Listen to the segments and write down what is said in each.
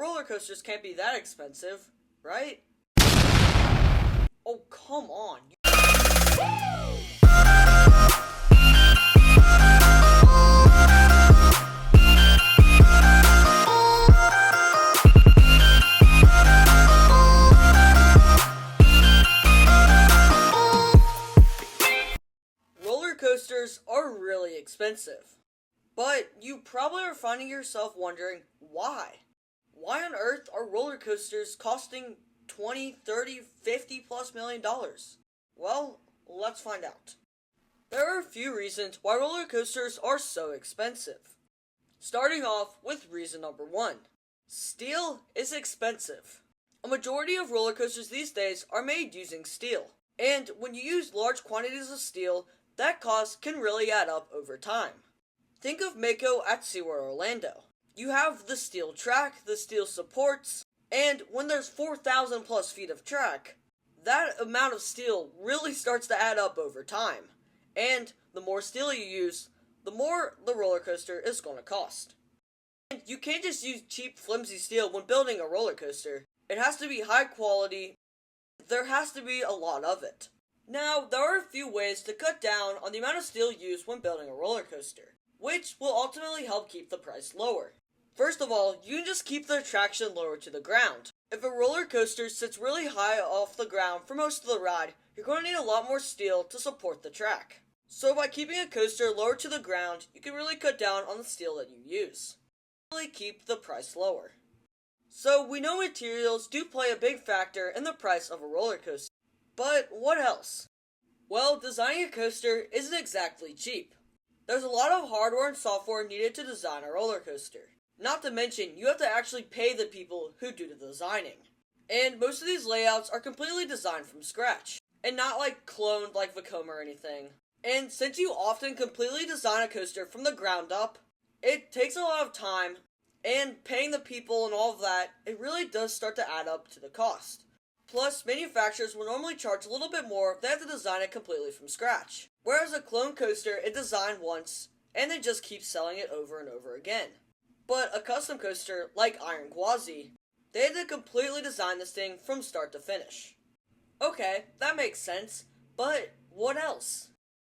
roller coasters can't be that expensive, right? Oh, come on. Roller coasters are really expensive. But you probably are finding yourself wondering why. Why on earth are roller coasters costing 20, 30, 50 plus million dollars? Well, let's find out. There are a few reasons why roller coasters are so expensive. Starting off with reason number one. Steel is expensive. A majority of roller coasters these days are made using steel. And when you use large quantities of steel, that cost can really add up over time. Think of Mako at SeaWorld Orlando. You have the steel track, the steel supports, and when there's 4,000 plus feet of track, that amount of steel really starts to add up over time. And the more steel you use, the more the roller coaster is going to cost. And you can't just use cheap, flimsy steel when building a roller coaster. It has to be high quality. There has to be a lot of it. Now, there are a few ways to cut down on the amount of steel used when building a roller coaster, which will ultimately help keep the price lower. First of all, you can just keep the attraction lower to the ground. If a roller coaster sits really high off the ground for most of the ride, you're going to need a lot more steel to support the track. So by keeping a coaster lower to the ground, you can really cut down on the steel that you use. Really keep the price lower. So we know materials do play a big factor in the price of a roller coaster. But what else? Well, designing a coaster isn't exactly cheap. There's a lot of hardware and software needed to design a roller coaster. Not to mention, you have to actually pay the people who do the designing. And most of these layouts are completely designed from scratch, and not like cloned like Vekoma or anything. And since you often completely design a coaster from the ground up, it takes a lot of time, and paying the people and all of that, it really does start to add up to the cost. Plus, manufacturers will normally charge a little bit more if they have to design it completely from scratch. Whereas a clone coaster is designed once, and they just keep selling it over and over again. But a custom coaster, like Iron Gwazi, they had to completely design this thing from start to finish. Okay, that makes sense, but what else?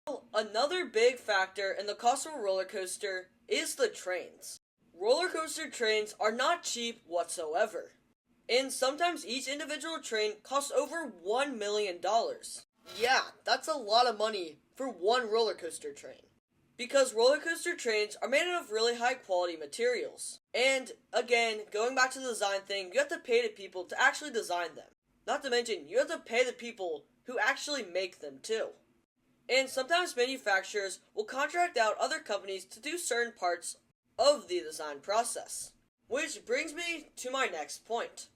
Well, another big factor in the cost of a roller coaster is the trains. Roller coaster trains are not cheap whatsoever. And sometimes each individual train costs over $1 million. Yeah, that's a lot of money for one roller coaster train. Because roller coaster trains are made out of really high quality materials. And again, going back to the design thing, you have to pay the people to actually design them. Not to mention, you have to pay the people who actually make them too. And sometimes manufacturers will contract out other companies to do certain parts of the design process. Which brings me to my next point.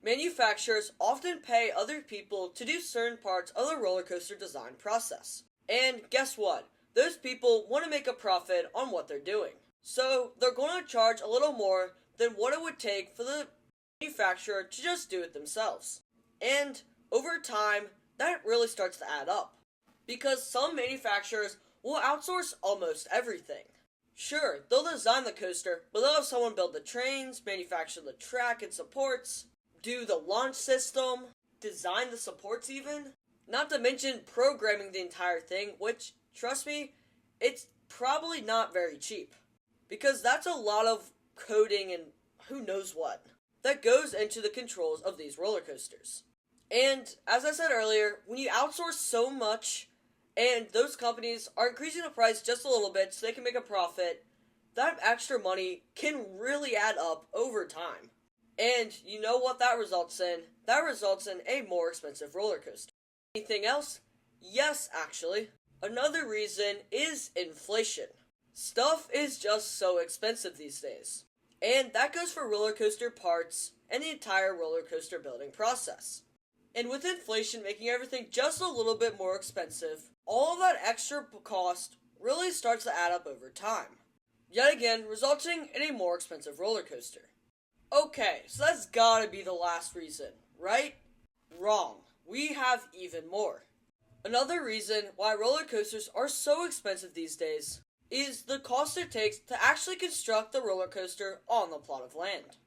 Manufacturers often pay other people to do certain parts of the roller coaster design process. And guess what? Those people want to make a profit on what they're doing. So they're going to charge a little more than what it would take for the manufacturer to just do it themselves. And over time, that really starts to add up. Because some manufacturers will outsource almost everything. Sure, they'll design the coaster, but they'll have someone build the trains, manufacture the track and supports, do the launch system, design the supports even. Not to mention programming the entire thing, which, trust me, it's probably not very cheap. Because that's a lot of coding and who knows what that goes into the controls of these roller coasters. And as I said earlier, when you outsource so much, and those companies are increasing the price just a little bit so they can make a profit, that extra money can really add up over time. And you know what that results in? That results in a more expensive roller coaster. Anything else? Yes, actually. Another reason is inflation. Stuff is just so expensive these days. And that goes for roller coaster parts and the entire roller coaster building process. And with inflation making everything just a little bit more expensive, all of that extra cost really starts to add up over time. Yet again, resulting in a more expensive roller coaster. Okay, so that's gotta be the last reason, right? Wrong. We have even more. Another reason why roller coasters are so expensive these days is the cost it takes to actually construct the roller coaster on the plot of land.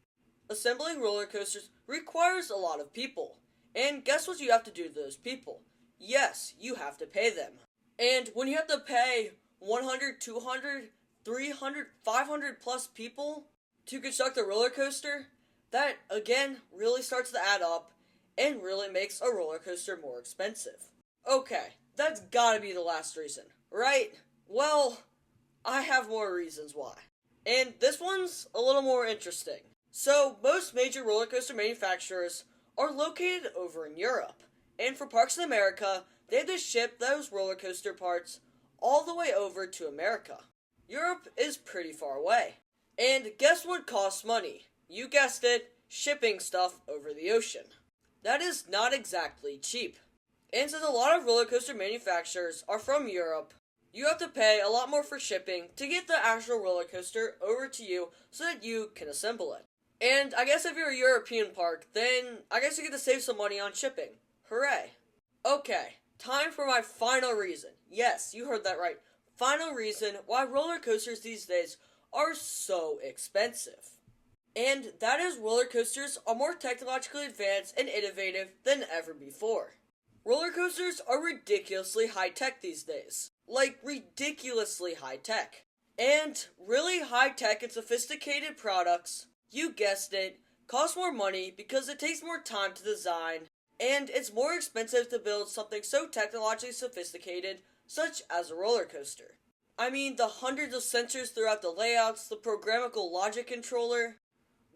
Assembling roller coasters requires a lot of people. And guess what you have to do to those people? Yes, you have to pay them. And when you have to pay 100, 200, 300, 500 plus people to construct a roller coaster, that again really starts to add up and really makes a roller coaster more expensive. Okay, that's gotta be the last reason, right? Well, I have more reasons why. And this one's a little more interesting. So, most major roller coaster manufacturers are located over in Europe. And for Parks in America, they have to ship those roller coaster parts all the way over to America. Europe is pretty far away. And guess what costs money? You guessed it, shipping stuff over the ocean. That is not exactly cheap. And since a lot of roller coaster manufacturers are from Europe, you have to pay a lot more for shipping to get the actual roller coaster over to you so that you can assemble it. And I guess if you're a European park, then I guess you get to save some money on shipping. Hooray. Okay, time for my final reason. Yes, you heard that right. Final reason why roller coasters these days are so expensive. And that is roller coasters are more technologically advanced and innovative than ever before. Roller coasters are ridiculously high-tech these days. Like, ridiculously high-tech. And really high-tech and sophisticated products, you guessed it, cost more money because it takes more time to design, and it's more expensive to build something so technologically sophisticated, such as a roller coaster. I mean, the hundreds of sensors throughout the layouts, the programmable logic controller,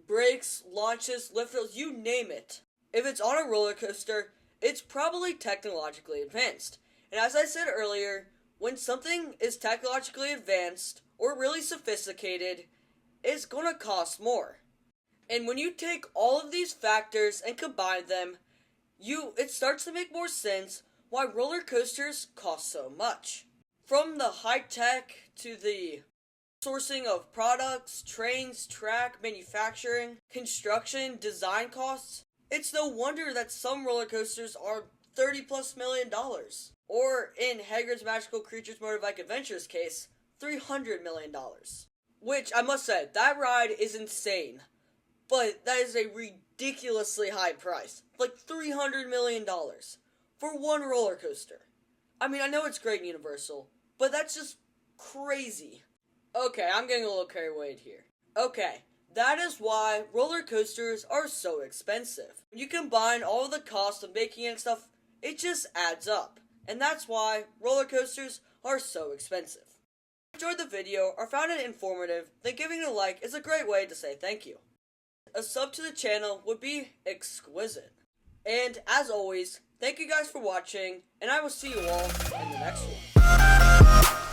brakes, launches, lift rails, you name it. If it's on a roller coaster, it's probably technologically advanced. And as I said earlier, when something is technologically advanced or really sophisticated, it's gonna cost more. And when you take all of these factors and combine them, it starts to make more sense why roller coasters cost so much. From the high tech to the sourcing of products, trains, track, manufacturing, construction, design costs, it's no wonder that some roller coasters are $30+ million. Or in Hagrid's Magical Creatures Motorbike Adventures case, $300 million. Which, I must say, that ride is insane. But that is a ridiculously high price. Like $300 million for one roller coaster. I mean, I know it's great in Universal, but that's just crazy. Okay, I'm getting a little carried away here. Okay, that is why roller coasters are so expensive. When you combine all of the cost of making it and stuff, it just adds up. And that's why roller coasters are so expensive. If you enjoyed the video or found it informative, then giving it a like is a great way to say thank you. A sub to the channel would be exquisite. And as always, thank you guys for watching, and I will see you all in the next one.